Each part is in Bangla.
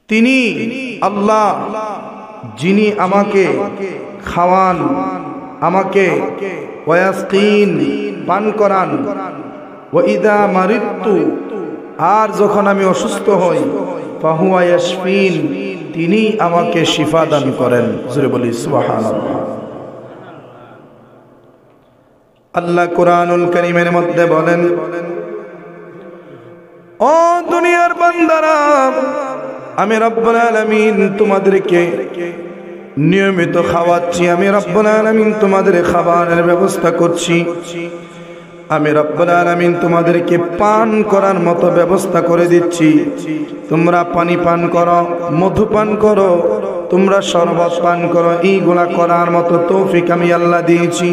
তিনি আল্লাহ যিনি আমাকে খাওয়ান, আমাকে ওয়াসকিন পান করান, ওয়া ইদা মারিদতু আর যখন আমি অসুস্থ হই ফাহুয়া ইয়াশফিন তিনি আমাকে শিফা দান করেন। জোরে বলি সুবহানাল্লাহ। আল্লাহ কুরআনুল কারীমের মধ্যে বলেন, ও দুনিয়ার বান্দারা, আমি রব্বুল আলামিন তোমাদেরকে নিয়মিত খাওয়াচ্ছি, আমি রব্বুল আলামিন তোমাদের খাবারের ব্যবস্থা করছি, আমি রব্বুল আলামিন তোমাদেরকে পান করার মতো ব্যবস্থা করে দিচ্ছি। তোমরা পানি পান করো, মধু পান করো, তোমরা শরবত পান করো, এইগুলা করার মতো তৌফিক আমি আল্লাহ দিয়েছি।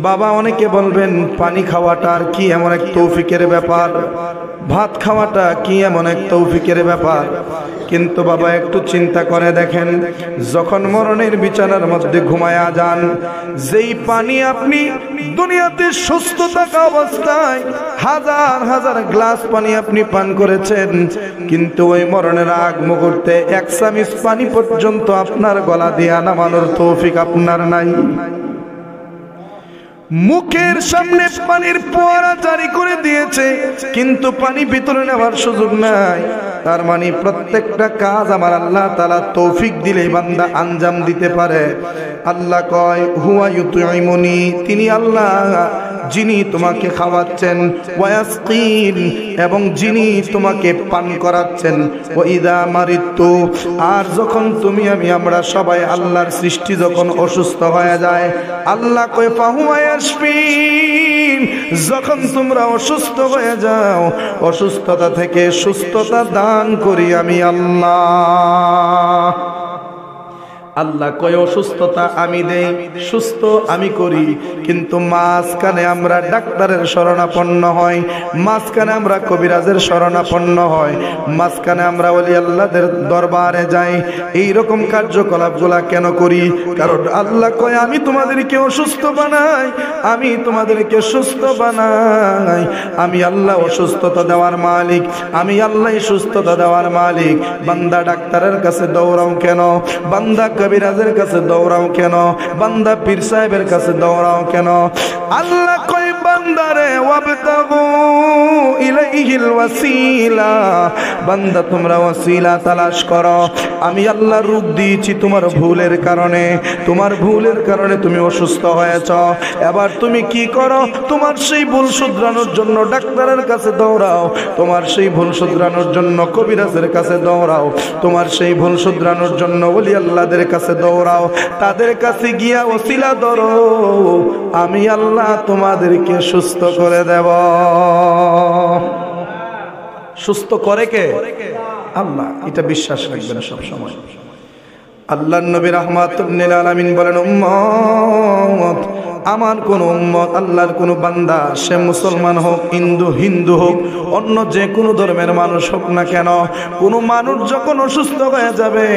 বাবা, অনেকে বলবেন পানি খাওয়াটা আর কি এমন এক তৌফিকের ব্যাপার, ভাত খাওয়াটা কি এমন এক তৌফিকের ব্যাপার। কিন্তু বাবা একটু চিন্তা করে দেখেন, যখন মরণের বিছানার মধ্যে ঘুমায়া যান, যেই পানি আপনি দুনিয়াতে সুস্থ থাকা অবস্থায় হাজার হাজার গ্লাস পানি আপনি পান করেছেন, কিন্তু ওই মরণের আগ মুহূর্তে এক চামচ পানি পর্যন্ত আপনার গলা দিয়ে নামানোর তৌফিক আপনার নাই। মুখের সামনে পানির ফোয়ারা জারি করে দিয়েছে, কিন্তু পানি ভিতরে নেওয়ার সুযোগ নাই। তার মানে প্রত্যেকটা কাজ আমার আল্লাহ তাআলা তৌফিক দিলে বান্দা আঞ্জাম দিতে পারে। আল্লাহ কয় হুয়া ইউতইমুনি, তিনি আল্লাহ যিনি তোমাকে খাওয়াচ্ছেন, ওয়াসকিন এবং যিনি তোমাকে পান করাচ্ছেন, ওয়া ইদা মারিদতু আর যখন তুমি আমরা সবাই আল্লাহর সৃষ্টি যখন অসুস্থ হয়ে যায়, আল্লাহ কয় ফাহুয়া ইয়াশফিন, যখন তোমরা অসুস্থ হয়ে যাও, অসুস্থতা থেকে সুস্থতা দান করি আমি আল্লাহ। আল্লাহ কয় অসুস্থতা আমি দেই, সুস্থ আমি করি, কিন্তু মাঝখানে আমরা ডাক্তারের শরণাপন্ন হই, মাঝখানে আমরা কবিরাজের শরণাপন্ন হই, মাঝখানে আমরা ওলি আল্লাহদের দরবারে যাই। এই রকম কার্যকলাপগুলা কেন করি? কারণ আল্লাহ কয় আমি তোমাদেরকে অসুস্থ বানাই, আমি তোমাদেরকে সুস্থ বানাই। আমি আল্লাহ অসুস্থতা দেওয়ার মালিক, আমি আল্লাহ সুস্থতা দেওয়ার মালিক। বান্দা ডাক্তারের কাছে দৌড়াও কেন? বান্দা কবিরাজের কাছে দৌড়াও কেন? বান্দা পীর সাহেবের কাছে দৌড়াও কেন? আল্লাহ কয় বান্দারে ওয়াবতাগু ইলাইহিল ওয়াসিলা, বান্দা তোমরা ওয়াসিলা তালাশ করো। আমি আল্লাহ রূপ দিয়েছি তোমার ভুলের কারণে, তোমার ভুলের কারণে তুমি অসুস্থ হয়েছ। এবার তুমি কি করো? তোমার সেই ভুল শুধরানোর জন্য ডাক্তারের কাছে দৌড়াও, তোমার সেই ভুল শুধরানোর জন্য কবিরাজের কাছে দৌড়াও, তোমার সেই ভুল শুধরানোর জন্য ওলি আল্লাহদের কাছে দৌড়াও, তাদের কাছে গিয়া ওসিলা ধরো, আমি আল্লাহ তোমাদেরকে সুস্থ করে দেব। সুস্থ করে কে? আল্লাহ। এটা বিশ্বাস রাখবেন সব সময়। আল্লাহর নবী রাহমাতুল লিল আলামিন বলেন, উম্মত, আমার কোন উম্মত, আল্লাহর কোন বান্দা, সে মুসলমান হোক, হিন্দু হোক, অন্য যে কোনো ধর্মের মানুষ হোক না কেন, কোন মানুষ যখন অসুস্থ হয়ে যাবে,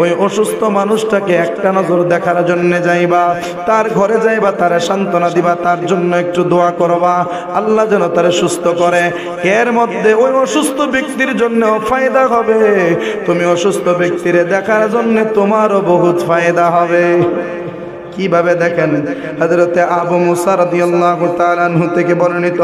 ওই অসুস্থ মানুষটাকে একটা নজর দেখার জন্য যাইবা, তার ঘরে যাইবা, তারে সান্ত্বনা দিবা, তার জন্য একটু দোয়া করবা, আল্লাহ যেন তারে সুস্থ করে। এর মধ্যে ওই অসুস্থ ব্যক্তির জন্য ফায়দা হবে, তুমি অসুস্থ ব্যক্তিরে দেখার জন্য তোমারও বহুত ফায়দা হবে। কিভাবে দেখেন, হযরতে আবু মুসা রাদিয়াল্লাহু তাআলা আনহু থেকে বর্ণিত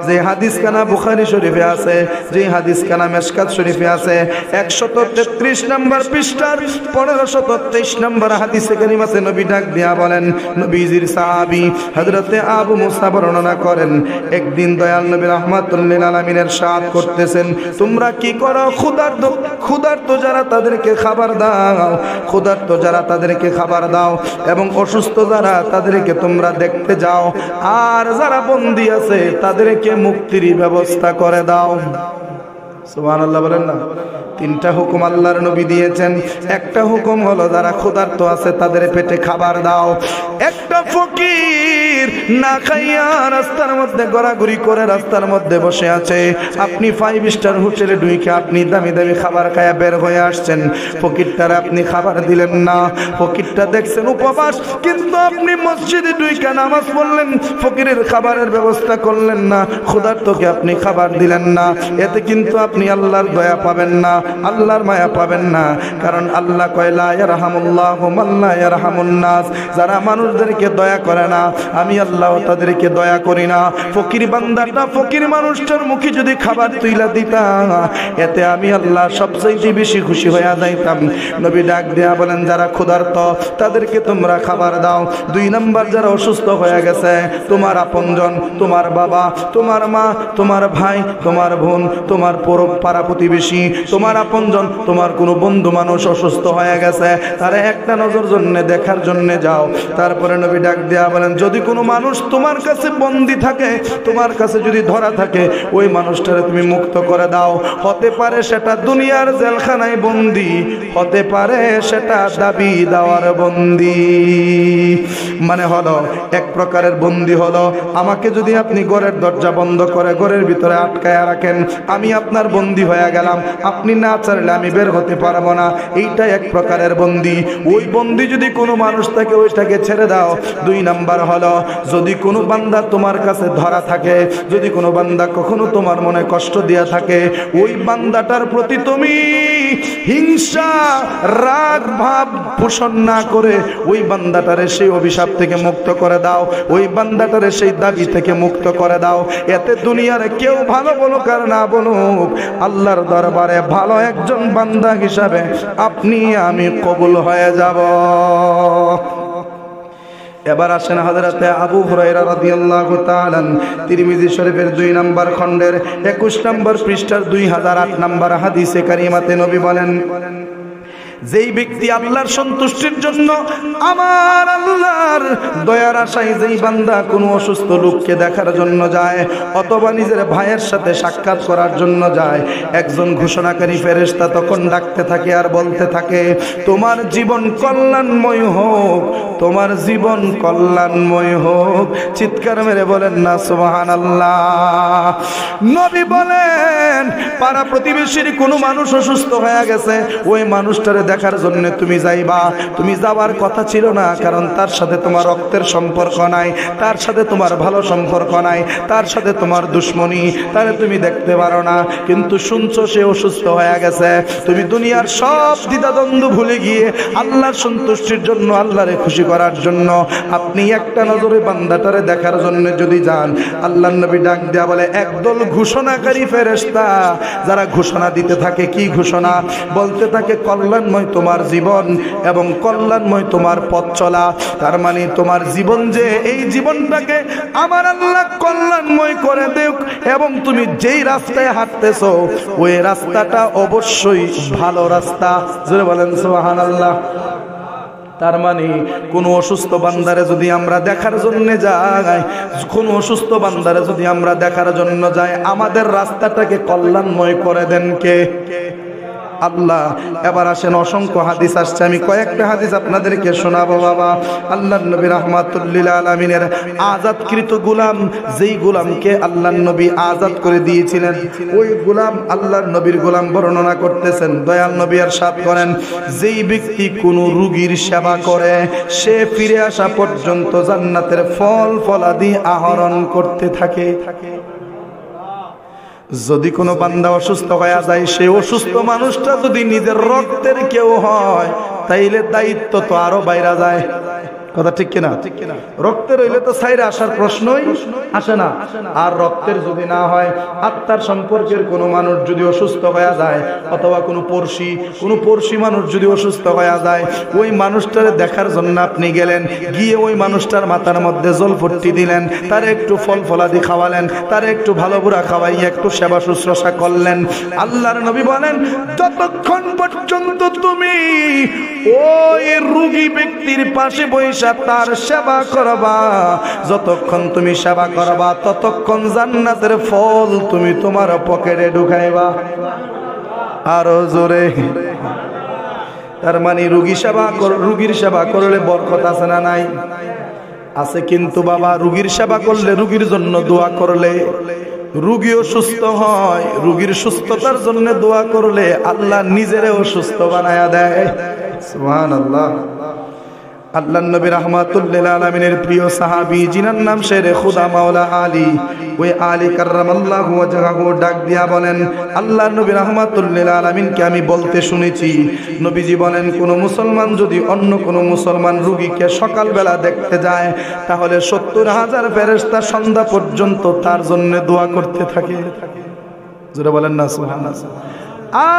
যে হাদিস খানা বুখারী শরীফে আছে, যে হাদিস খানা মিশকাত শরীফে আছে, 133 নম্বর পৃষ্ঠার 1523 নম্বর হাদিসে কারিমাতে নবী ডাক দিয়া বলেন, নবীজির সাহাবী হযরতে আবু মুসা বর্ণনা করেন, একদিন দয়াল নবী রাহমাতুল লিল আলামিনের সাথ করতেছেন, তোমরা কি করো? ক্ষুধার্ত যারা তাদেরকে খাবার দাও, ক্ষুধার্ত যারা তাদেরকে খাবার দাও, এবং অসুস্থ যারা তাদেরকে তোমরা দেখতে যাও, আর যারা বন্দী আছে তাদেরকে মুক্তির ব্যবস্থা করে দাও। সুবহানাল্লাহ বলেন না। তিনটা হুকুম আল্লাহর নবী দিয়েছেন। একটা হুকুম হলো যারা ক্ষুধার্ত আছে তাদের পেটে খাবার দাও। একটা ফকির ফকির না খাইয়া রাস্তার মধ্যে ঘোরাঘুরি করে রাস্তার মধ্যে বসে আছে, আপনি 5 স্টার হোটেলে ঢুকে আপনি দামি দামি খাবার খায়া বের হয়ে আসছেন, ফকিরটার আপনি খাবার দিলেন না। ফকিরটা দেখছেন উপবাস, কিন্তু আপনি মসজিদে ঢুকে নামাজ পড়লেন, ফকিরের খাবারের ব্যবস্থা করলেন না, ক্ষুধার্তকে আপনি খাবার দিলেন না। এতে কিন্তু আপনি আল্লাহর দয়া পাবেন না, আল্লাহর মায়া পাবেন না। কারণ আল্লাহ কয় লা ইয়ারহামুল্লাহু মান লা ইয়ারহামুন নাস, যারা মানুষদেরকে দয়া করে না আমি আল্লাহ তাদেরকে দয়া করি না। ফকির বান্দাটা ফকির মানুষটার মুখে যদি খাবার তুইলা দিতাম, এতে আমি আল্লাহ সবচেয়ে বেশি খুশি হয়ে যাইতাম। নবী ডাক দেয়া বলেন, যারা ক্ষুধার্ত তাদেরকে তোমরা খাবার দাও। 2 নাম্বার, যারা অসুস্থ হয়ে গেছে, তোমার আপনজন, তোমার বাবা, তোমার মা, তোমার ভাই, তোমার বোন, তোমার পাড়া প্রতিবেশী, তোমার আপনজন, তোমার কোনো বন্ধু মানুষ অসুস্থ হয়ে গেছে, তারা একটা নজর জন্য দেখার জন্য যাও। তারপরে নবী ডাক দেয়া বলেন, যদি কোনো মানুষ তোমার কাছে বন্দী থাকে, তোমার কাছে যদি ধরা থাকে, ওই মানুষটারে তুমি মুক্ত করে দাও। হতে পারে সেটা দুনিয়ার জেলখানায় বন্দী, হতে পারে সেটা দাবি দেওয়ার বন্দী। মানে হলো এক প্রকারের বন্দী হলো, আমাকে যদি আপনি ঘরের দরজা বন্ধ করে ঘরের ভিতরে আটকায় রাখেন, আমি আপনার বন্দী হয়ে গেলাম, আপনি না চাইলে আমি বের হতে পারবো না, এইটা এক প্রকারের বন্দী। ওই বন্দী যদি কোনো মানুষ থাকে, ওইটাকে ছেড়ে দাও। 2 নাম্বার হলো, যদি কোনো বান্দা তোমার কাছে ধরা থাকে, যদি কোনো বান্দা কখনো তোমার মনে কষ্ট দিয়া থাকে, ওই বান্দাটার প্রতি তুমি হিংসা রাগ ভাব পোষণ না করে ওই বান্দাটারে সেই অভিশাপ থেকে মুক্ত করে দাও, ওই বান্দাটারে সেই দাবি থেকে মুক্ত করে দাও। এতে দুনিয়ার কেউ ভালো বলুক আর না বলুক, আল্লাহর দরবারে ভালো একজন বান্দা হিসাবে আপনি আমি কবুল হয়ে যাব। এবার আসেন হযরতে আবু হুরায়রা রাদিয়াল্লাহু তাআলা তিরমিজি শরীফের 2 নম্বর খণ্ডের 21 নম্বর পৃষ্ঠার 2008 নম্বর হাদিসে কারিমাতে নবী বলেন, যেই ব্যক্তি আল্লাহর সন্তুষ্টির জন্য আমার আল্লাহর দয়ার আশায় যেই বান্দা কোনো অসুস্থ লোককে দেখার জন্য যায় অথবা নিজের ভাইয়ের সাথে সাক্ষাৎ করার জন্য যায়, একজন ঘোষণাকারী ফেরেশতা তখন ডাকতে থাকে আর বলতে থাকে, তোমার জীবন কল্যাণময় হোক, তোমার জীবন কল্যাণময় হোক। চিৎকার মেরে বলেন না সুবহানাল্লাহ। নবী বলেন, পাড়া প্রতিবেশীর কোনো মানুষ অসুস্থ হয়ে গেছে, ওই মানুষটারে দেখার জন্য তুমি যাইবা, তুমি যাওয়ার কথা ছিল না, কারণ তার সাথে তোমার রক্তের সম্পর্ক নাই, তার সাথে তোমার ভালো সম্পর্ক নাই, তার সাথে তোমার দুশ্মনী, তারে তুমি দেখতে পারো না, কিন্তু শুনছো সে অসুস্থ হয়ে গেছে। তুমি দুনিয়ার সব দ্বিধাদ্বন্দ্ব ভুলে গিয়ে আল্লাহর সন্তুষ্টির জন্য, আল্লাহরে খুশি করার জন্য আপনি একটা নজরে বান্দাটারে দেখার জন্য যদি যান, আল্লাহর নবী ডাক দেয়া বলে, একদল ঘোষণাকারী ফেরেশতা যারা ঘোষণা দিতে থাকে, কি ঘোষণা বলতে থাকে, কল্যাণময় তোমার জীবন এবং কল্যাণময় তোমার পথ চলা। তার মানে তোমার জীবন যে, এই জীবনটাকে আমার আল্লাহ কল্যাণময় করে দেখ, এবং তুমি যেই রাস্তায় হাঁটতেছো ওই রাস্তাটা অবশ্যই ভালো রাস্তা। জোরে বলেন সুবহানাল্লাহ। তার মানে কোন অসুস্থ বান্দারে যদি আমরা দেখার জন্য যাই, কোন অসুস্থ বান্দারে যদি আমরা দেখার জন্য যাই, আমাদের রাস্তাটাকে কল্যাণময় করে দেন কে? আল্লাহ। এবার আসেন, অসংখ্য হাদিস আসছে, আমি কয়েকটা হাদিস আপনাদেরকে শোনাবো বাবা। আল্লাহর নবী রাহমাতুল লিল আলামিনের আজাদকৃত গোলাম, যেই গোলামকে আল্লাহর নবী আজাদ করে দিয়েছিলেন, ওই গোলাম আল্লাহর নবীর গোলাম বর্ণনা করতেছেন। দয়াল নবী ইরশাদ করেন, যেই ব্যক্তি কোনো রোগীর সেবা করে সে ফিরে আসা পর্যন্ত জান্নাতের ফল ফলাদি আহরণ করতে থাকে। যদি কোনো বান্দা অসুস্থ হয়ে যায়, সে অসুস্থ মানুষটা যদি নিজের রক্তের কেউ হয়, তাইলে দায়িত্ব তো আরো বাইরা যায়। কথা ঠিক কিনা? রক্তের হইলে তো সাইরে আসার প্রশ্নই আসে না। আর রক্তের যদি না হয়, আত্মার সম্পর্কের কোনো মানুষ যদি অসুস্থ হয়ে যায়, অথবা কোনো পড়শি মানুষ যদি অসুস্থ হয়ে যায়, ওই মানুষটারে দেখার জন্য আপনি গেলেন, গিয়ে ওই মানুষটার মাথার মধ্যে জলপট্টি দিলেন, তারে একটু ফল ফলাদি খাওয়ালেন, তারে একটু ভালো বুড়া খাওয়াইয়া একটু সেবা শুশ্রূষা করলেন। আল্লাহর নবী বলেন, যতক্ষণ পর্যন্ত তুমি ওই রোগী ব্যক্তির পাশে বসে তার সেবা করবা, যতক্ষণ তুমি সেবা করবা, ততক্ষণ জান্নাতের ফল তুমি তোমার পকেটে ঢুকাইবা। আরো জোরে। তার মানে রোগীর সেবা করলে বরকত আছে না নাই? আছে, কিন্তু বাবা রোগীর সেবা করলে, রোগীর জন্য দোয়া করলে রোগীও সুস্থ হয়। রোগীর সুস্থতার জন্য দোয়া করলে আল্লাহ নিজেরও সুস্থ বানায়া দেয়। সুবহানাল্লাহ। আল্লাহর নবী রাহমাতুল লিল আলামিনের প্রিয় সাহাবী জিনার নাম শেরে খুদা মাওলা আলী, ওই আলী কাররামাল্লাহু ওয়াজহাহু ডাক দিয়া বলেন, আল্লাহর নবী রাহমাতুল লিল আলামিনকে আমি বলতে শুনেছি, নবীজি বলেন কোন মুসলমান যদি অন্য কোন মুসলমান রোগীকে সকালবেলা দেখতে যায় তাহলে ৭০,০০০ ফেরেশতা সন্ধ্যা পর্যন্ত তার জন্য দোয়া করতে থাকে। জোরে বলেন না সুবহানাল্লাহ।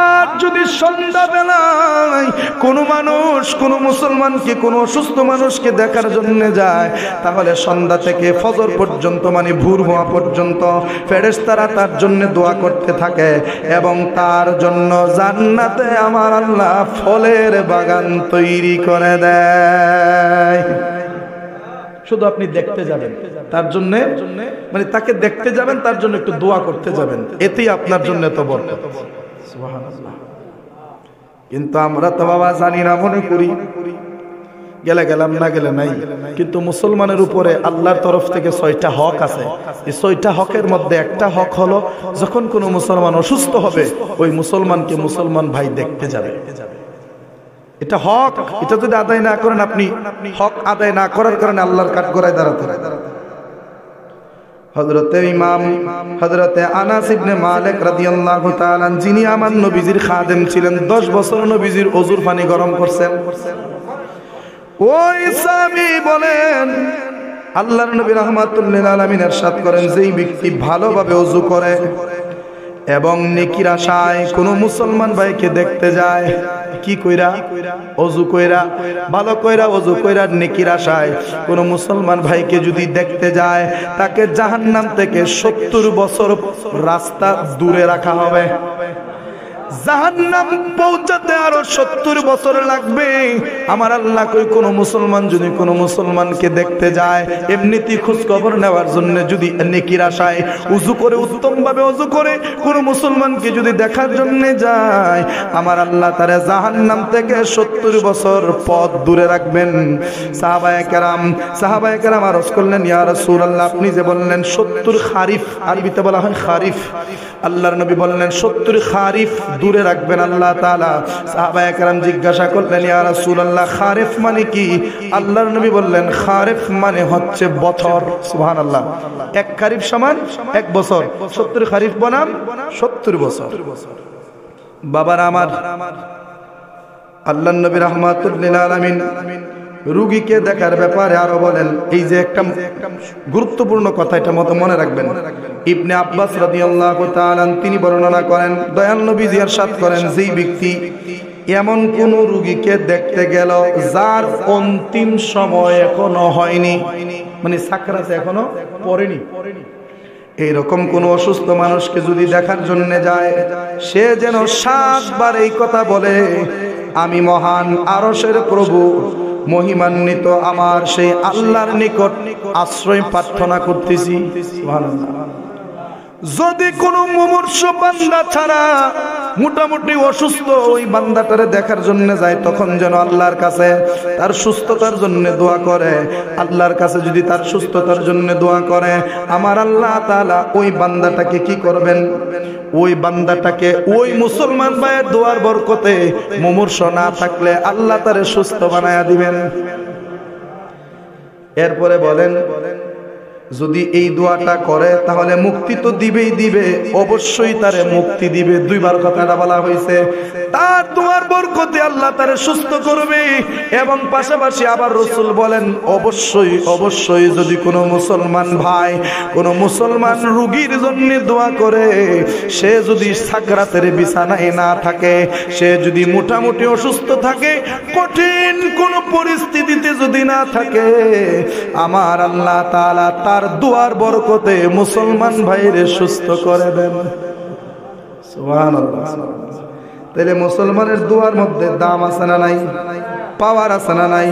আর যদি সন্ধ্যাবেলায় কোনো মানুষ কোনো মুসলমানকে, কোনো অসুস্থ মানুষকে দেখার জন্য যায় তাহলে সন্ধ্যা থেকে ফজর পর্যন্ত, মানে ভোর হওয়া পর্যন্ত ফেরেশতারা তার জন্য দোয়া করতে থাকে এবং তার জন্য জান্নাতে আমার আল্লাহ ফলের বাগান তৈরি করে দেয়। শুধু আপনি দেখতে যাবেন তার জন্য, মানে তাকে দেখতে যাবেন, তার জন্য একটু দোয়া করতে যাবেন, এতেই আপনার জন্য তো বরকত। সুবহানাল্লাহ। কিন্তু আমরা তো বাবা জানি না, মনে করি গেলে গেলাম, না গেলে নাই। কিন্তু মুসলমানের উপরে আল্লাহর তরফ থেকে 6টা হক আছে। এই 6টা হকের মধ্যে একটা হক হলো যখন কোনো মুসলমান অসুস্থ হবে ওই মুসলমানকে মুসলমান ভাই দেখতে যাবে। এটা হক। এটা যদি আদায় না করেন, আপনি হক আদায় না করার কারণে আল্লাহর কাঠগড়ায় দাঁড়াতে। হযরতে ইমাম হযরতে আনাস ইবনে মালিক রাদিয়াল্লাহু তাআলা, যিনি আমার নবীজির খাদেম ছিলেন, 10 বছর নবীজির ওযুর পানি গরম করছেন, ওই সাহাবী বলেন আল্লাহর নবী রাহমাতুল লিল আলামিন ইরশাদ করেন, যেই ব্যক্তি ভালোভাবে ওযু করে এবং নেকির আশায় কোন মুসলমান ভাইকে দেখতে যায়, কি কইরা? ওযু কইরা, ভালো কইরা ওযু কইরা নেকির আশায় কোন মুসলমান ভাইকে যদি দেখতে যায়, তাকে জাহান্নাম থেকে ৭০ বছর রাস্তা দূরে রাখা হবে। জাহান্নাম পৌঁছাতে আরো ৭০ বছর লাগবে। আমার আল্লাহ কই কোন মুসলমান যদি কোন মুসলমানকে দেখতে যায়, এমনিতেই খোঁজ খবর নেওয়ার জন্য যদি নেকির আশায় ওযু করে, উত্তম ভাবে ওযু করে কোন মুসলমানকে যদি দেখার জন্য যায়, আমার আল্লাহ তারে জাহান্নাম থেকে ৭০ বছর পথ দূরে রাখবেন। সাহাবায়ে কেরাম আরজ করলেন, ইয়া রাসূলুল্লাহ, আপনি যে বললেন ৭০ খারিফ, আরবিতে বলা হয় খারিফ, আল্লাহর নবী বললেন ৭০ খারিফ দূরে রাখবেন আল্লাহ তাআলা। সাহাবায়ে কেরাম জিজ্ঞাসা করলেন, ইয়া রাসূলুল্লাহ, খারিফ মানে কি? আল্লাহর নবী বললেন, খারিফ মানে হচ্ছে বছর। সুবহানাল্লাহ। এক খারিফ সমান 1 বছর, ৭০ খারিফ বনাম ৭০ বছর। বাবার আমার, আল্লাহর নবী রাহমাতুল লিল আলামিন রোগীকে দেখার ব্যাপারে আরো বলেন, এই যে একটা গুরুত্বপূর্ণ কথা, এটা মতো মনে রাখবেন। ইবনে আব্বাস রাদিয়াল্লাহু তাআলা তিনি বর্ণনা করেন, দয়াল নবীজি ইরশাদ করেন, যেই ব্যক্তি এমন কোন রোগীকে দেখতে গেল যার অন্তিম সময় এখনো হয়নি, মানে সাকরাতে এখনো পড়েনি, এইরকম কোন অসুস্থ মানুষকে যদি দেখার জন্য যায়, সে যেন 7 বার এই কথা বলে, আমি মহান আরশের প্রভু মহিমান্বিত আমার সেই আল্লাহর নিকট আশ্রয় প্রার্থনা করতেছি। সুবহানাল্লাহ। যদি কোনো মুমূর্ষ বান্দা ছাড়া মোটামুটি অসুস্থ ওই বান্দাটারে দেখার জন্য যায়, তখন যেন আল্লাহর কাছে তার সুস্থতার জন্য দোয়া করে। আল্লাহর কাছে যদি তার সুস্থতার জন্য দোয়া করে, আমার আল্লাহ তাআলা ওই বান্দাটাকে কি করবেন? ওই বান্দাটাকে ওই মুসলমান ভাইয়ের দোয়ার বরকতে মুমূর্ষ না থাকলে আল্লাহ তারে সুস্থ বানায়া দিবেন। এরপরে বলেন, যদি এই দোয়াটা করে তাহলে মুক্তি তো দিবেই দিবে, অবশ্যই তারে মুক্তি দিবে। 2 বার কথাটা বলা হয়েছে, তার দোয়ার বরকতে আল্লাহ তারে সুস্থ করবে। এবং পাশাপাশি আবার রাসূল বলেন, অবশ্যই যদি কোনো মুসলমান ভাই কোনো মুসলমান রোগীর জন্য দোয়া করে, সে যদি সাকরাতের বিছানায় না থাকে, সে যদি মোটামুটি অসুস্থ থাকে, কঠিন কোনো পরিস্থিতিতে যদি না থাকে, আমার আল্লাহ তাআলা তার দোয়ার বরকতে মুসলমান ভাইরে সুস্থ করে দেন। সুবহানাল্লাহ। তাহলে মুসলমানের দোয়ার মধ্যে দাম আছে না নাই? পাওয়ার আছে না নাই?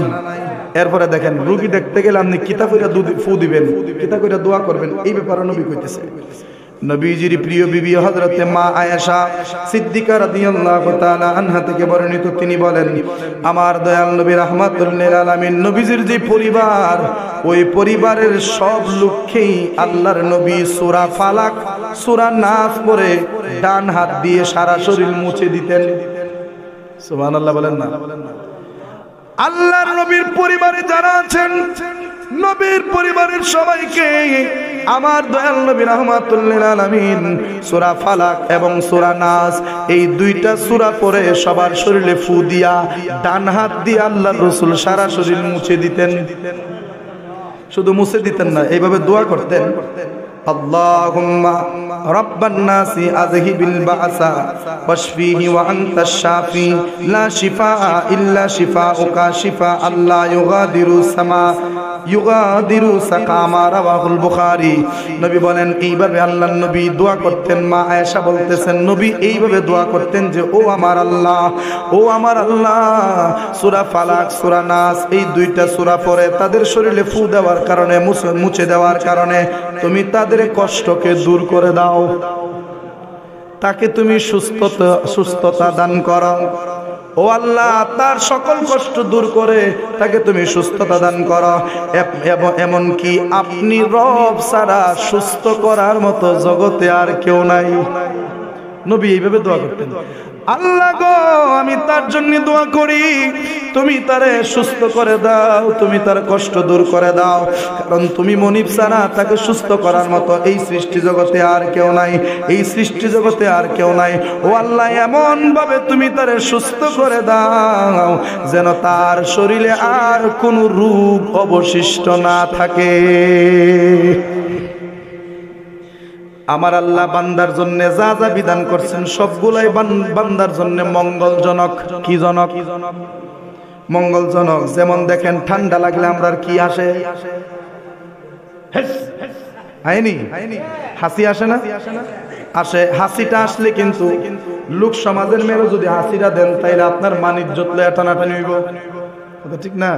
এরপরে দেখেন, রোগী দেখতে গেলে আপনি কিতা কইরা ফু দিবেন, কিতা কইরা দোয়া করবেন, এই ব্যাপারে নবী কইতেছে। নবীজির প্রিয় বিবি হযরতে মা আয়েশা সিদ্দিকা রাদিয়াল্লাহু তাআলা আনহা থেকে বর্ণিত, তিনি বলেন, আমার দয়াল নবী রাহমাতুল লিল আলামিন নবীজির যে পরিবার, ওই পরিবারের সব লোককেই আল্লাহর নবী সূরা ফালাক সূরা নাস পড়ে ডান হাত দিয়ে সারা শরীর মুছে দিতেন। সুবহানাল্লাহ বলেন না? আল্লাহর নবীর পরিবারে যারা আছেন, নবীর পরিবারের সবাইকে আমার দয়াল নবী রাহমাতুল লিল আলামিন সূরা ফালাক এবং সূরা নাস এই দুইটা সূরা পড়ে সবার শরীরে ফু দিয়া ডান হাত দিয়ে আল্লাহর রাসূল সারা শরীর মুছে দিতেন। শুধু মুছে দিতেন না, এইভাবে দোয়া করতেন, আল্লাহুম্মা রাব্বান নাসি আযহিবিল বা'সা ওয়াশফিহি ওয়া আনতাশ শাফি লা শিফাআ ইল্লা শিফাউকা শিফা আল্লা ইউগাদিরু সাকামা রাওয়াহুল বুখারী। নবী বলেন, এইভাবে আল্লাহর নবী দোয়া করতেন। মা আয়েশা বলতেছেন, নবী এইভাবে দোয়া করতেন যে, ও আমার আল্লাহ, ও আমার আল্লাহ, সূরা ফালাক সূরা নাস এই দুইটা সূরা পড়ে তাদের শরীরে ফু দেওয়ার কারণে, মুছে দেওয়ার কারণে তুমি তাদের কষ্টকে দূর করে দাও, তাকে তুমি সুস্থতা দান করো। ও আল্লাহ, তার সকল কষ্ট দূর করে তাকে তুমি সুস্থতা দান করো। এমন কি আপনি রব ছাড়া সুস্থ করার মতো জগতে আর কেউ নাই। নবী এইভাবে দোয়া করতেন, আল্লাহ গো, আমি তার জন্য দোয়া করি, তুমি তারে সুস্থ করে দাও, তুমি তার কষ্ট দূর করে দাও, কারণ তুমি মনিব ছাড়া তাকে সুস্থ করার মতো এই সৃষ্টি জগতে আর কেউ নাই, এই সৃষ্টি জগতে আর কেউ নাই। ও আল্লাহ, এমন ভাবে তুমি তারে সুস্থ করে দাও যেন তার শরীরে আর কোনো রোগ অবশিষ্ট না থাকে। আমার আল্লাহ বান্দার জন্য যা যা বিধান করছেন সবগুলাই বান্দার জন্য মঙ্গলজনক। কি জনক? মঙ্গলজনক। যেমন দেখেন, ঠান্ডা লাগলে আমরা কি আসে? আইনি হাসি আসে না? আসে। হাসিটা আসলে কিন্তু লোক সমাজের মেয়েও যদি হাসিটা দেন তাইলে আপনার মান ইজ্জত লয়ে টানাটানি হইব, ঠিক না?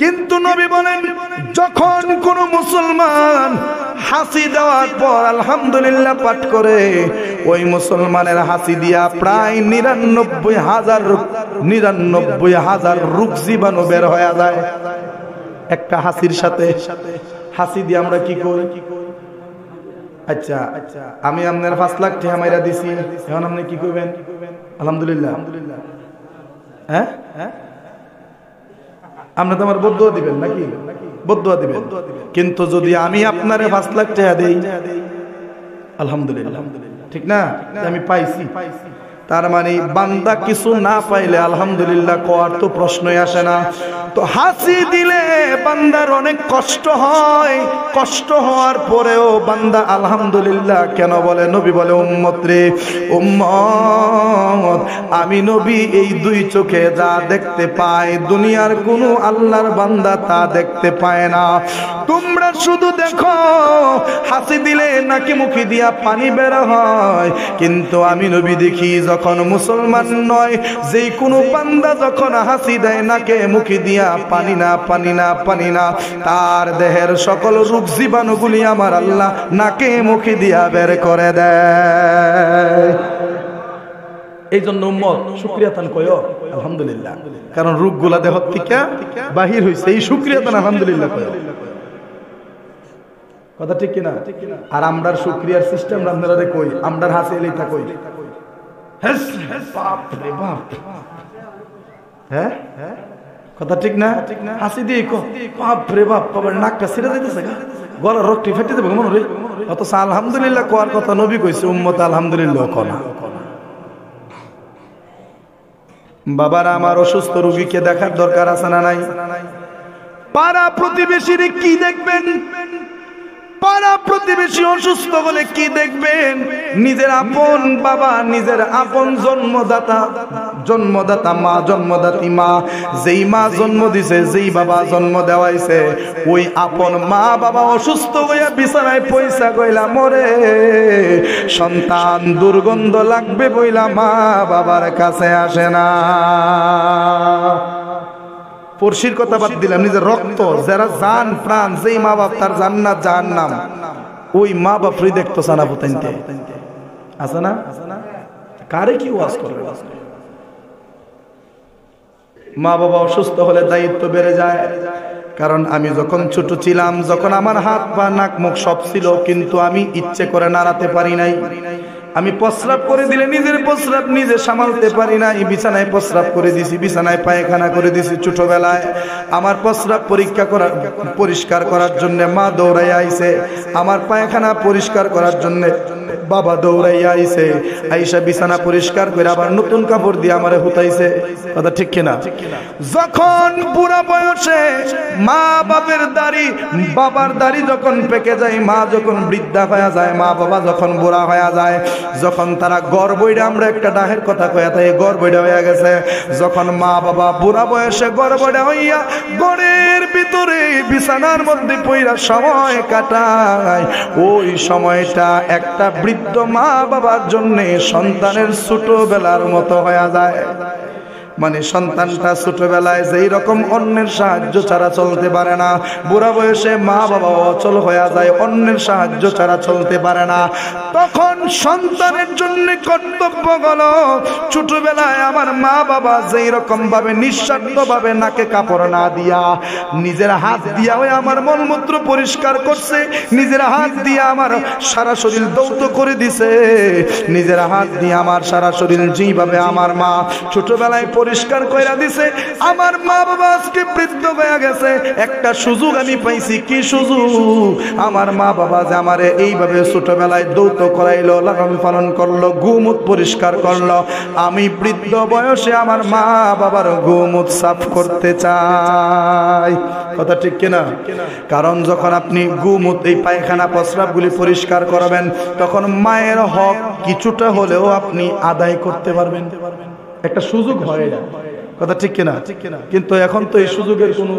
কিন্তু নবী বলেন, যখন কোন মুসলমান হাসি দেওয়ার পর আলহামদুলিল্লাহ পাঠ করে, ওই মুসলমানের হাসি দিয়া প্রায় 99,000 রোগ জীবাণু বের হয়ে যায় একটা হাসির সাথে। হাসি দিয়ে আমরা কি করি? আচ্ছা, আমি আপনার 5 লাখ টাকা মাইরা দিছি, এখন আপনি কি করবেন? আলহামদুলিল্লাহ। হ্যাঁ, আপনি তো আমার বদদুয়া দিবেন নাকি? বদদুয়া দিবেন। কিন্তু যদি আমি আপনারে 5 লাখ টাকা দেই, আলহামদুলিল্লাহ, ঠিক না? আমি পাইছি, তার মানে বান্দা কিছু না পাইলে আলহামদুলিল্লাহ কোয়ার তো প্রশ্নই আসে না। তো হাসি দিলে বান্দার অনেক কষ্ট হয়, কষ্ট হওয়ার পরেও বান্দা আলহামদুলিল্লাহ কেন বলে? নবী বলে, উম্মত রে উম্মত, আমি নবী এই 2 চোখে যা দেখতে পাই দুনিয়ার কোনো আল্লাহর বান্দা তা দেখতে পায় না। তোমরা শুধু দেখো হাসি দিলে নাকি মুখে দিয়া পানি বের হয়, কিন্তু আমি নবী দেখি যখন মুসলমান নয় যে কোনো বান্দা যখন হাসি দেয় নাকে মুখে দিয়া পানি না, তার দেহের সকল রোগ জীবাণুগুলি আমার আল্লাহ নাকে মুখে দিয়া বের করে দেয়। এই জন্য উম্মত শুকরিয়া তান কয় আলহামদুলিল্লাহ, কারণ রোগগুলা দেহ থেকে বাহির হইছে, এই শুকরিয়া তান আলহামদুলিল্লাহ কয়। কথা ঠিক কিনা? আর আমরার শুকরিয়ার সিস্টেম আপনারা কই, আমরার হাসি এলেই তা কই, বাপ রে বাপ। হ্যাঁ, কথা ঠিক না? হাসি দিয়ে বাপ রে বাপ, বাবার নাকটা ছিঁড়ে যাইতেছে, গলার রক্তি ফেটে যাবে মনে রে। অথচ আলহামদুলিল্লাহ কোয়ার কথা নবী কইছে, উম্মত আলহামদুলিল্লাহ কনা। বাবারা, আমার অসুস্থ রোগীকে দেখার দরকার আছে না নাই? পাড়া প্রতিবেশীর কি দেখবেন? পাড়া প্রতিবেশী অসুস্থ হলে কি দেখবেন? নিজের আপন বাবা, নিজের আপন জন্মদাতা মা, জন্মদাতি মা, যেই মা জন্ম দিছে, যেই বাবা জন্ম দেওয়াইছে, ওই আপন মা বাবা অসুস্থ হইয়া বিছানায় পয়সা কইলা মরে, সন্তান দুর্গন্ধ লাগবে বইলা মা বাবার কাছে আসে না। পড়শির কথা বাদ দিলাম, নিজের রক্ত, যারা জান প্রাণ, যেই মা বাপ তার জান্নাত জাহান্নাম, ওই মা বাপরি দেখতো সানা পুতাইতে আছে না? কারে কি ওয়াজ করবে? মা বাবা অসুস্থ হলে দায়িত্ব বেড়ে যায়। কারণ আমি যখন ছোট ছিলাম, যখন আমার হাত পা নাক মুখ সব ছিল, কিন্তু আমি ইচ্ছে করে নাড়াতে পারি নাই। আমি প্রস্রাব করে দিলে নিজের প্রস্রাব নিজে সামালতে পারি না। বিছানায় প্রস্রাব করে দিছি, বিছানায় পায়খানা করে দিছি। ছোটবেলায় আমার প্রস্রাব পরিষ্কার করার জন্য মা দৌড়াইয়া আইছে, আমার পায়খানা পরিষ্কার করার জন্য বাবা দৌড়াইয়া আইছে। আইসা বিছানা পরিষ্কার করে আবার নতুন কাপড় দিয়ে আমারে হুতাইছে। কথা ঠিক কিনা? যখন বুড়া বয়সে মা বাবার দাড়ি, বাবার দাড়ি যখন পেকে যায়, মা যখন বৃদ্ধা হয়ে যায়, মা বাবা যখন বুড়া হয়ে যায়, যখন তারা গর্বইটা, আমরা একটা ডাহের কথা কয়া তাই গর্বইটা হয়ে গেছে। যখন মা বাবা বুড়া বয়সে গর্বইটা হইয়া ঘরের ভিতরে বিছানার মধ্যে পইরা সময় কাটায়, ওই সময়টা একটা বৃদ্ধ মা বাবার জন্য সন্তানের ছোটবেলার মতো হয়ে যায়। মানে সন্তানটা ছোটবেলায় যেই রকম অন্যের সাহায্য ছাড়া চলতে পারে না, বুড়া বয়সে মা বাবা অচল হয়ে যায়, অন্যের সাহায্য ছাড়া চলতে পারে না। তখন সন্তানের জন্য কর্তব্য হলো, ছোটবেলায় আমার মা বাবা যেই রকম ভাবে নিঃস্বার্থ ভাবে নাকে কাপড় না দিয়া নিজের হাত দিয়া ওই আমার মলমূত্র পরিষ্কার করছে, নিজের হাত দিয়ে আমার সারা শরীর দৌত করে দিছে, নিজের হাত দিয়ে আমার সারা শরীর যেইভাবে আমার মা ছোটবেলায় পরিষ্কার কইরা দিছে, আমার মা বাবা আজকে বৃদ্ধ হয়ে গেছে। একটা সুযোগ আমি পাইছি। কি সুযোগ? আমার মা বাবা যে আমারে এইভাবে ছোটবেলায় দৌত করাইলো, লালন পালন করলো, গোমূত পরিষ্কার করলো, আমি বৃদ্ধ বয়সে আমার মা বাবার গোমূত সাফ করতে চাই। কথা ঠিক কিনা? কারণ যখন আপনি গোমূত, এই পায়খানা প্রস্রাবগুলি পরিষ্কার করবেন, তখন মায়ের হক কিছুটা হলেও আপনি আদায় করতে পারবেন। একটা সুযোগ হয় না। কথা ঠিক কিনা? কিন্তু এখন তো এই সুযোগের কোনো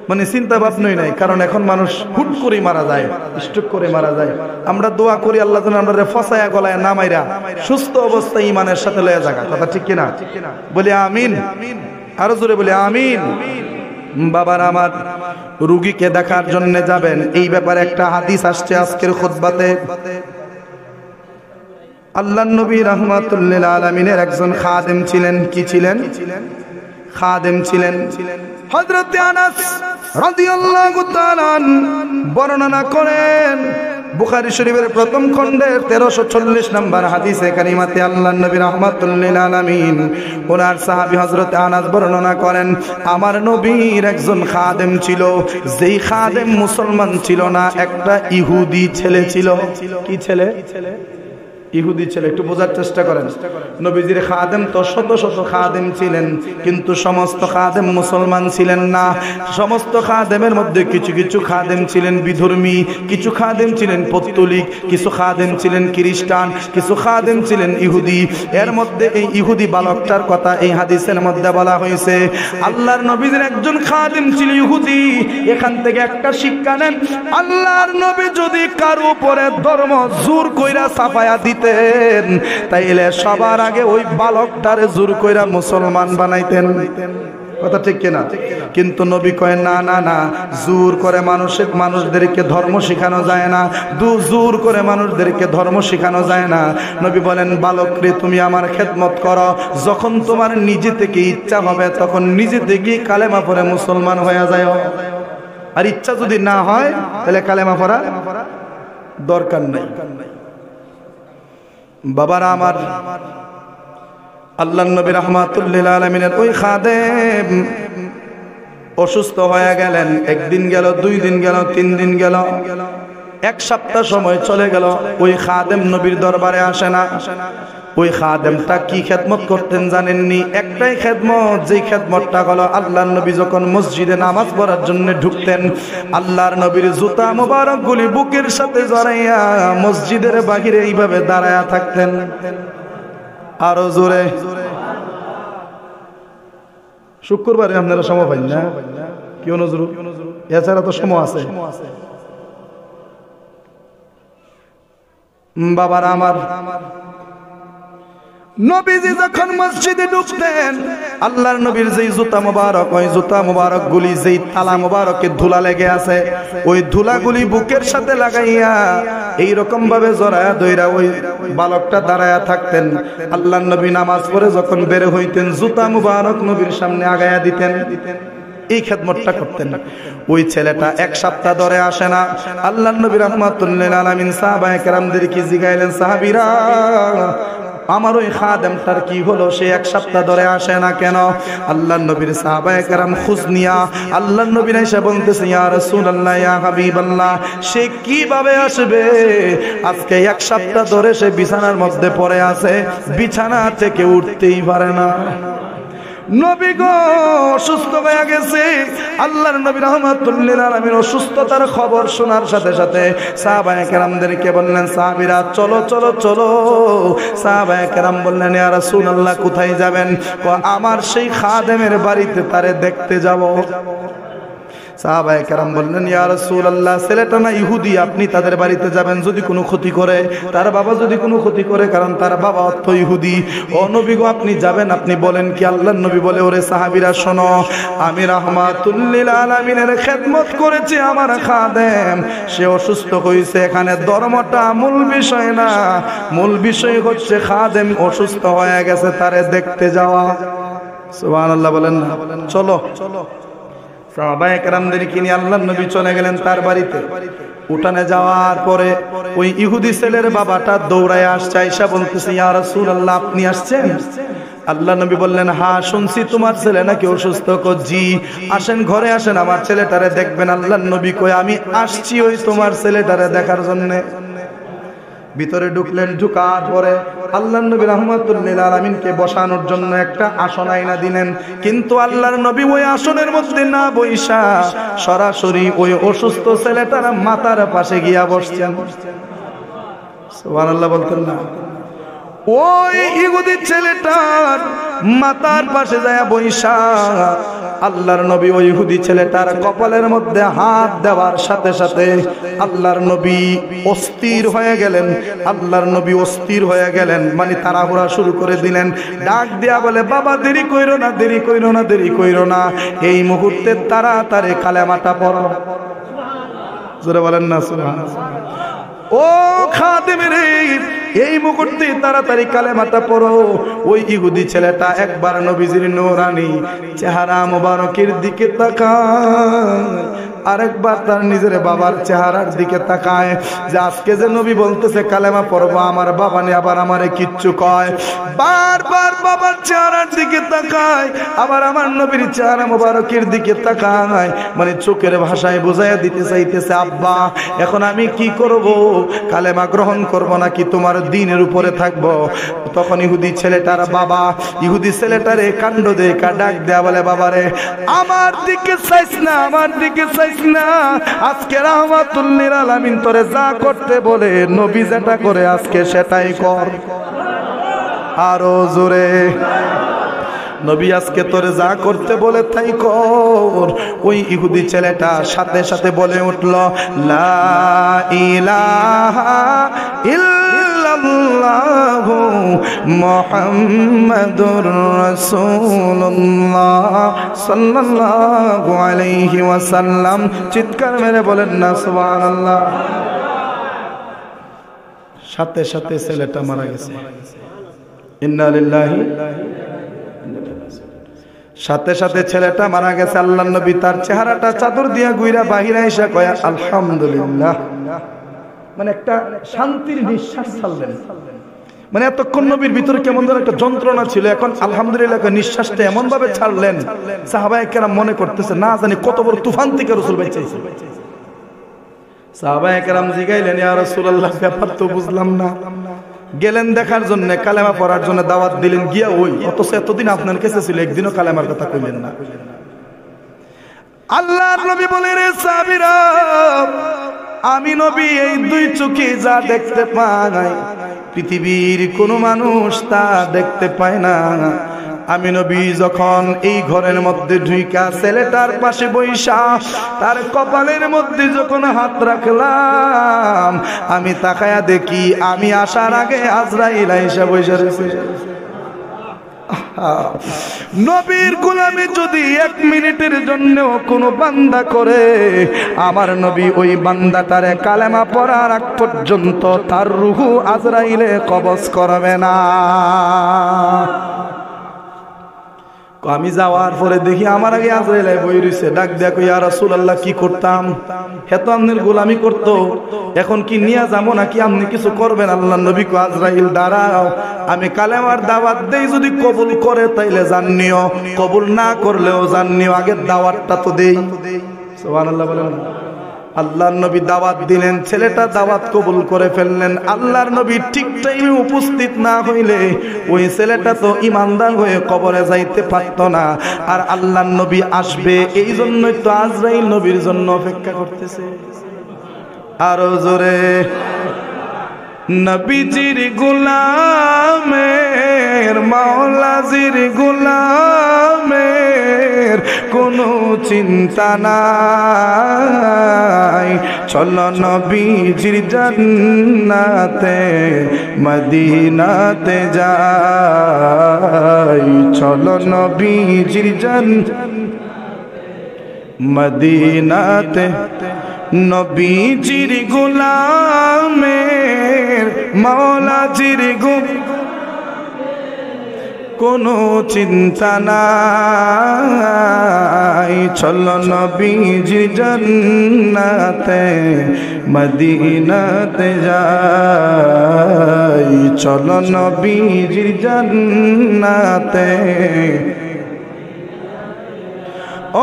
মানে চিন্তা ভাবনাই নাই। কারণ এখন মানুষ হুট করে মারা যায়, স্ট্রোক করে মারা যায়। আমরা দোয়া করি আল্লাহ যেন আমরা ফসায়া গলায় না মাইরা সুস্থ অবস্থায় ইমানের সাথে লয়ে যাগা। কথা ঠিক কিনা? বলি আমিন। আরো জোরে বলি আমিন। বাবার আমার রুগীকে দেখার জন্য যাবেন, এই ব্যাপারে একটা হাদিস আসছে আজকের খুতবাতে। আল্লাহর নবী রাহমাতুল্লিল আলামিনের একজন খাদেম ছিলেন। কি ছিলেন? খাদেম ছিলেন। হযরত আনাস রাদিয়াল্লাহু তাআলা বর্ণনা করেন, বুখারী শরীফের প্রথম খণ্ডের 1340 নম্বর হাদিসে কারিমাতে আল্লাহর নবী রাহমাতুল্লিল আলামিন ওনার সাহাবী হযরত আনাস বর্ণনা করেন, আমার নবীর একজন খাদেম ছিল, যেই খাদেম মুসলমান ছিল না, একটা ইহুদি ছেলে ছিল। কি ছেলে? ইহুদি ছেলে। একটু বোঝার চেষ্টা করেন। নবীজির খাদেম তো শত শত খাদেম ছিলেন, কিন্তু সমস্ত খাদেম মুসলমান ছিলেন না। সমস্ত খাদেমের মধ্যে কিছু কিছু খাদেম ছিলেন বিধর্মী, কিছু খাদেম ছিলেন পৌত্তলিক, কিছু খাদেম ছিলেন খ্রিস্টান, কিছু খাদেম ছিলেন ইহুদি। এর মধ্যে এই ইহুদি বালকটার কথা এই হাদিসের মধ্যে বলা হয়েছে। আল্লাহর নবীজির একজন খাদেম ছিল ইহুদি। এখান থেকে একটা শিক্ষা নেন, আল্লাহর নবী যদি কারো উপরে ধর্ম জোর কইরা চাপায়া দিতেন, তাইলে সবার আগে ওই বালকটারে জোর কইরা মুসলমান বানাইতেন। কথা ঠিক কিনা? কিন্তু নবী কয় না না না, জোর করে মানুষদেরকে ধর্ম শেখানো যায় না, জোর করে মানুষদেরকে ধর্ম শেখানো যায় না। নবী বলেন, বালক রে, তুমি আমার খেদমত করো, যখন তোমার নিজে থেকে ইচ্ছা হবে তখন নিজে থেকে কালেমা পড়ে মুসলমান হয়ে যায়। আর ইচ্ছা যদি না হয় তাহলে কালেমা পড়া দরকার নাই। বাবারা আমার, আল্লাহর নবী রাহমাতুল্লিল আলামিনের ওই খাদেম অসুস্থ হয়ে গেলেন। একদিন গেল, 2 দিন গেল, 3 দিন গেল, 1 সপ্তাহ সময় চলে গেল। ওই খাদেম নবীর দরবারে আসে না। ওই খাদেমটা কি খেদমত করতেন জানেননি? একটাই খেদমত, যেই খেদমতটা হলো আল্লাহর নবী যখন মসজিদে নামাজ পড়ার জন্য ঢুকতেন, আল্লাহর নবীর জুতা মোবারক গুলি বুকের সাথে জড়াইয়া মসজিদের বাহিরে এইভাবে দাঁড়ায়া থাকতেন। আরো জোরে। শুক্রবারে আপনারা সময় পাইন না? কি নজরুল? এছাড়া তো সময় আছে। বাবারা আমার, নবীজি যখন মসজিদে ঢুকতেন আল্লাহর নবীর যেই জুতা মোবারক, ওই জুতা মোবারক গুলি যেই তালা মোবারকের ধুলা লেগে আছে, ওই ধুলাগুলি বুকের সাথে লাগাইয়া এইরকম ভাবে জড়ায়া দইরা ওই বালকটা দাঁড়ায়া থাকতেন। আল্লাহর নবী নামাজ পড়ে যখন বের হইতেন জুতা মোবারক নবীর সামনে আগায়া দিতেন, এই খেদমতটা করতেন। ওই ছেলেটা এক সপ্তাহ ধরে আসে না। আল্লাহর নবী রাহমাতুল্লিল আলামিন সাহাবায়ে কেরামদেরকে জিগাইলেন, সাহাবীরা আমার ওই খাদেমটার কি হলো, সে এক সপ্তাহ ধরে আসে না কেন? আল্লাহর নবীর সাহাবায়ে কেরাম খোঁজ নিয়া আল্লাহর নবী এসে বলতেছে, ইয়া রাসূলুল্লাহ, ইয়া হাবিবাল্লাহ, সে কিভাবে আসবে? আজকে এক সপ্তাহ ধরে সে বিছানার মধ্যে পড়ে আছে, বিছানা থেকে উঠতেই পারে না। নবী গো অসুস্থ হয়ে গেছে। আল্লাহর নবী রাহমাতুল্লিল আলামিন অসুস্থতার খবর শোনার সাথে সাথে সাহাবায়ে কেরামদেরকে বললেন, সাহাবীরা চলো চলো চলো। সাহাবায়ে কেরাম বললেন, ইয়া রাসূলুল্লাহ, কোথায় যাবেন? আমার সেই খাদেমের বাড়িতে তারে দেখতে যাব। সাহাবায়ে কেরাম বললেন, ইয়া রাসূলুল্লাহ, ছেলেটা না ইহুদি, আপনি তাদের বাড়িতে যাবেন যদি কোনো ক্ষতি করে, তার বাবা যদি কোনো ক্ষতি করে, কারণ তার বাবা অর্থ ইহুদি। ও নবী গো, আপনি যাবেন, আপনি বলেন কি? আল্লাহর নবী বলে, ওরে সাহাবীরা শোনো, আমি রাহমাতুল্লিল আলামিনের খেদমত করেছি, আমার খাদেম সে অসুস্থ হয়েছে, এখানে ধর্মটা মূল বিষয় না, মূল বিষয় হচ্ছে খাদেম অসুস্থ হয়ে গেছে, তারে দেখতে যাওয়া। সুবহানাল্লাহ বলেন না? চলো চলো। সাহাবায়ে কেরামদেরকে নিয়ে আল্লাহর নবী চলে গেলেন তার বাড়িতে। উঠানে যাওয়ার পরে ওই ইহুদি ছেলের বাবাটা দৌড়ায় আসছে, আয়েশা বলতেছে, ইয়া রাসূলুল্লাহ, আপনি আসছেন? আল্লাহ নবী বললেন, হ্যাঁ শুনছি তোমার ছেলে নাকি অসুস্থ। জি, আসেন ঘরে আসেন, আমার ছেলেটারে দেখবেন। আল্লাহর নবী কই, আমি আসছি ওই তোমার ছেলেটারে দেখার জন্য। ভিতরে ঢুকলেন, ঢুকার পরে আল্লাহর নবী রাহমাতুল্লিল আলামিনকে বসানোর জন্য একটা আসন আইনা দিলেন, কিন্তু আল্লাহর নবী ওই আসনের মধ্যে না বইসা সরাসরি ওই অসুস্থ ছেলেটার মাথার পাশে গিয়া বসছেন। সুবহানাল্লাহ বলতেন না? ওই ইহুদি ছেলেটার মাথার পাশে যায় বইসা আল্লাহর নবী ওই ইহুদি ছেলেটার কপালের মধ্যে হাত দেওয়ার সাথে সাথে আল্লাহর নবী অস্থির হয়ে গেলেন। আল্লাহর নবী অস্থির হয়ে গেলেন, মানে তাড়াহুড়া শুরু করে দিলেন। ডাক দিয়া বলে, বাবা দেরি কইরো না, দেরি কইরো না, দেরি কইরো না, এই মুহূর্তে তাড়াতাড়ি কালেমাটা পড়ো। জোরে বলেন না সুবহানাল্লাহ। ও খাদেমের, এই মুহূর্তে তাড়াতাড়ি কালেমাটা পড়ো। ওই ইহুদি ছেলেটা একবার নবীজির নূরানি চেহারা মোবারকের দিকে তাকায়, আরেকবার তার নিজের বাবার চেহারার দিকে তাকায়, যে আজকে যে নবী বলতেছে কালেমা পড়বো, আমার বাবা নিয়ে আবার আমারে কিচ্ছু কয়। বারবার বাবার চেহারার দিকে তাকায়, আবার আমার নবীর চেহারা মোবারকের দিকে তাকায়, মানে চোখের ভাষায় বোঝাইয়া দিতে চাইতেছে, আব্বা এখন আমি কি করব? কালেমা গ্রহণ করব নাকি তোমার দ্বীনের উপরে থাকবো? তখন ইহুদি ছেলেটার বাবা ইহুদি ছেলেটারে কাণ্ড দেখা ডাক দেয়া বলে, বাবারে আমার দিকে চাইছ না, আমার দিকে চাইছ না, আজকে রাহমাতুল্লিল আলামিন তোরে যা করতে বলে নবী যেটা করে আজকে সেটাই কর। আরো জোরে, নবী আজকে তোরে যা করতে বলে তাই কর। ওই ইহুদি ছেলেটা সাথে সাথে বলে উঠল, লা ইলাহা ইল্লাল্লাহু মুহাম্মাদুর রাসূলুল্লাহ সাল্লাল্লাহু আলাইহি ওয়াসাল্লাম। চিৎকার মেরে বলেন না সুবহানাল্লাহ। সাথে সাথে ছেলেটা মারা গেছে। ইন্না লিল্লাহি, সাথে সাথে ছেলেটা মারা গেছে। আল্লাহর নবী তার চেহারাটা চাদর দিয়া গুইরা বাহিরে এসে কয় আলহামদুলিল্লাহ, মানে একটা শান্তির নিঃশ্বাস ছাড়লেন। মানে এতক্ষণ নবীর ভিতরে কেমন ধর একটা যন্ত্রণা ছিল, এখন আলহামদুলিল্লাহ নিঃশ্বাসটা এমন ভাবে ছাড়লেন, সাহাবায়ে কেরাম মনে করতেছে না জানি কত বড় তুফান থেকে রাসূল বাঁচাইছে। সাহাবায়ে কেরাম জিগাইলেন, ইয়া রাসূলুল্লাহ ব্যাপার তো বুঝলাম না। গেলেন দেখার জন্য, কালেমা পড়ার জন্য দাওয়াত দিলেন গিয়া ওই, অথচ এতদিন আপনার কাছে ছিল, একদিনও কালেমার কথা কইলেন না। আল্লাহর নবী বলেন, রে সাহাবীরা, আমি নবী এই দুই চোখে যা দেখতে পাই পৃথিবীর কোন মানুষ তা দেখতে পায় না। আমি নবী যখন এই ঘরের মধ্যে ঢুইকা ছেলেটার পাশে বইসা তার কপালের মধ্যে যখন হাত রাখলাম, আমি তাকায়া দেখি আমি আসার আগে আজরাইল আইসা বইসা রয়েছে। নবীর গোলামি যদি 1 মিনিটের জন্য কোনো বান্দা করে, আমার নবী ওই বান্দাটারে কালেমা পড়ার আগ পর্যন্ত তার রূহু আজরাইলে কবজ করবে না। আমি যাওয়ার পরে দেখি আমার আগে আজরাইল বই রইছে, ডাক দেখো ইয়া রাসূলুল্লাহ কি করতাম, হে তো আপনার গোলামি করতো, এখন কি নিয়ে যাবো নাকি আপনি কিছু করবেন? আল্লাহ নবী কো আজরাইল দাঁড়াও, আমি কালেমার দাওয়াত দেই, যদি কবুল করে তাইলে জান্নিও, কবুল না করলেও জান্নিও, আগে দাওয়াতটা তো দেই। সুবহানাল্লাহ বলেন। আল্লাহর নবী দাওয়াত দিলেন, ছেলেটা দাওয়াত কবুল করে ফেললেন। আল্লাহর নবী ঠিক টাইমে উপস্থিত না হইলে ওই ছেলেটা তো ইমানদার হয়ে কবরে যাইতে পারত না। আর আল্লাহর নবী আসবে, এই জন্যই তো আজরাইল নবীর জন্য অপেক্ষা করতেছে। আরো জোরে, নবীজির গোলামের, মাওলাজির গোলামের কোনো চিন্তা নাই, চলো নবীজির জান্নাতে মদিনাতে যাই, চলো নবীজির মদিনাতে। নবীজির গোলামের, মাওলাজির কোনো চিন্তা নাই, চলো নবীজির জান্নাতে মদিনাতে যাই, চলো নবীজির জান্নাতে।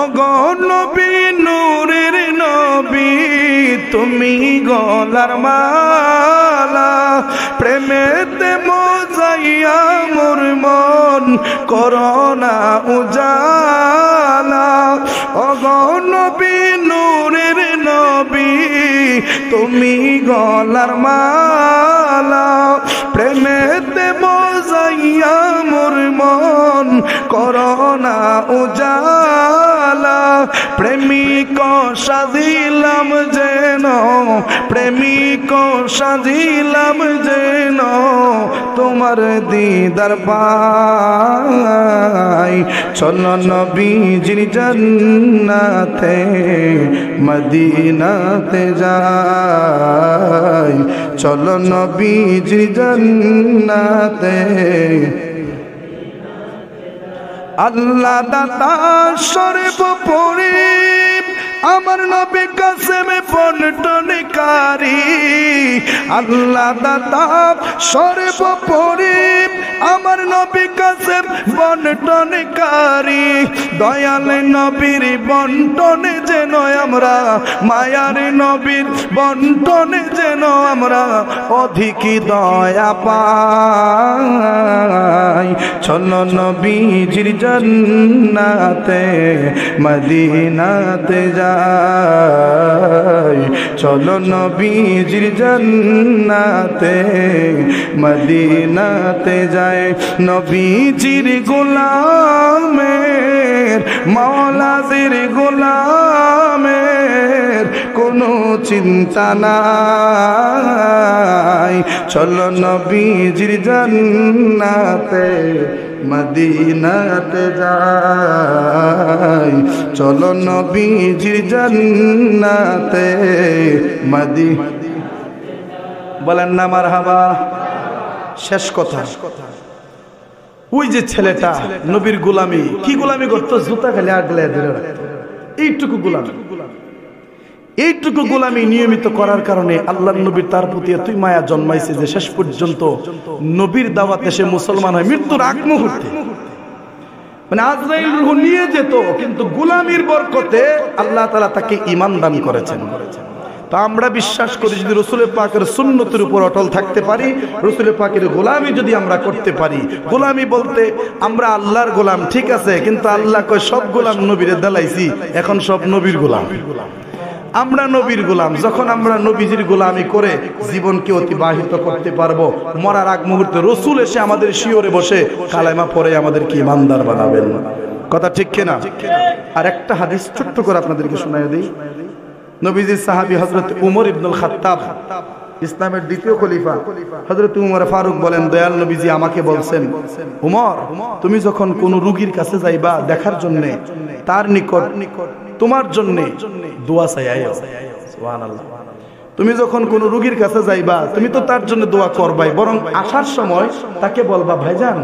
ওগো নবী, নূরের নবী, তুমি গলার মালা, প্রেমেতে মজাইয়া মোর মন করোনা উজালা। ওগো নবী, নূরের নবী, তুমি গলার মালা, প্রেমেতে মজাইয়া মোর মন করোনা উজালা। প্রেমিক সাজিলাম যেন, প্রেমিক সাজিলাম যেন, তোমার দিদার পাই, চলো নবীজির জান্নাতে মদিনাতে যাই, চলো নবীজির জান্নাতে। আল্লাহ দাতা সর্বোপরি, আমার নবী কাসেম বন্টনকারী, আল্লাহ দাতা সর্বোপরি, আমার নবী কাসেম বন্টনকারী। দয়াল নবীর বন্টনে যেন আমরা, মায়ার নবীর বন্টনে যেন আমরা অধিক দয়া পাই, চলো নবীজির জান্নাতে মদিনাতে যাই, চলো নবীজির জান্নাতে মদিনাতে যাই। নবীজির গোলামের, মাওলাজির গোলামের কোনো চিন্তা নাই, চলো নবীজির জান্নাতে মদিনাতে যাই, চলো নবীজির জান্নাতে মদিনাতে। বলেন না মারহাবা। শেষ কথা, ওই যে ছেলেটা নবীর গোলামি, কি গোলামি করতো? জুতা খালি আগলে ধরে রাখতো, এইটুকু গোলামি। এইটুকু গোলামি নিয়মিত করার কারণে আল্লাহর নবীর তার প্রতি এতই মায়া জন্মাইছে যে শেষ পর্যন্ত নবীর দাওয়াতে সে মুসলমান হয় মৃত্যুর আগ মুহূর্তে। মানে আজরাইল রূহ নিয়ে যেত, কিন্তু গোলামির বরকতে আল্লাহ তাআলা তাকে ঈমান দান করেছেন। তো আমরা বিশ্বাস করি যদি রাসূলের পাকের সুন্নতের উপর অটল থাকতে পারি, রাসূলের পাকের গোলামি যদি আমরা করতে পারি, গোলামি বলতে আমরা আল্লাহর গোলাম ঠিক আছে, কিন্তু আল্লাহ কয় সব গোলাম নবীরে দেলাইছি, এখন সব নবীর গোলাম। আমরা নবীর গোলাম, যখন আমরা নবীজির গোলামি করে জীবনকে অতিবাহিত করতে পারবো, মরার আগ মুহূর্তে রাসূল এসে আমাদের শিয়রে বসে কালেমা পড়ে আমাদেরকে ঈমানদার বানাবেন। কথা ঠিক কিনা? আর একটা হাদিস ছোট্ট করে আপনাদেরকে শোনায় দেই। নবীজির সাহাবী হযরত উমর ইবনুল খাত্তাব ইসলামের দ্বিতীয় খলিফা হযরত উমর ফারুক বলেন, দয়াল নবীজি আমাকে বলছেন, উমর তুমি যখন কোন রোগীর কাছে যাইবা দেখার জন্য, তার নিকট তোমার জন্য দোয়া চাইও। সুবহানাল্লাহ। তুমি যখন কোন রোগীর কাছে যাইবা তুমি তো তার জন্য দোয়া করবাই, বরং আসার সময় তাকে বলবা, ভাইজান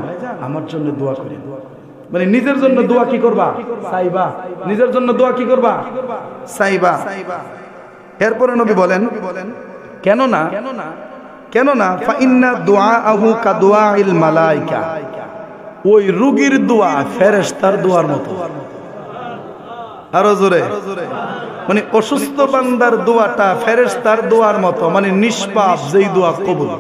আমার জন্য দোয়া করেন। মানে নিজের জন্য দোয়া কি করবা? চাইবা। নিজের জন্য দোয়া কি করবা? চাইবা। এরপরে নবী বলেন, কেন না ফা ইন্না দুআআহু কাদুআইল মালায়েকা, ওই রোগীর দোয়া ফেরেশতার দোয়ার মতো। আরো জোরে। মানে অসুস্থ বান্দার দোয়াটা ফেরেশতার দোয়ার মতো, মানে নিষ্পাপ, যেই দোয়া কবুল।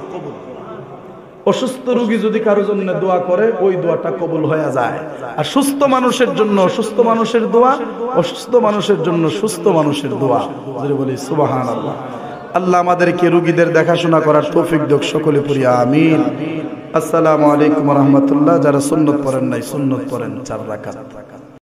অসুস্থ রোগী যদি কারো জন্য দোয়া করে ওই দোয়াটা কবুল হয়ে যায়। আর সুস্থ মানুষের জন্য অসুস্থ মানুষের দোয়া, অসুস্থ মানুষের জন্য সুস্থ মানুষের দোয়া। বলি সুবহানাল্লাহ। আল্লাহ আমাদেরকে রোগীদের দেখাশোনা করার তৌফিক দাও, সকলে পড়ি আমিন। আসসালামু আলাইকুম ওয়া রাহমাতুল্লাহ। যারা সুন্নত পড়েন নাই সুন্নত পড়েন 4 রাকাত।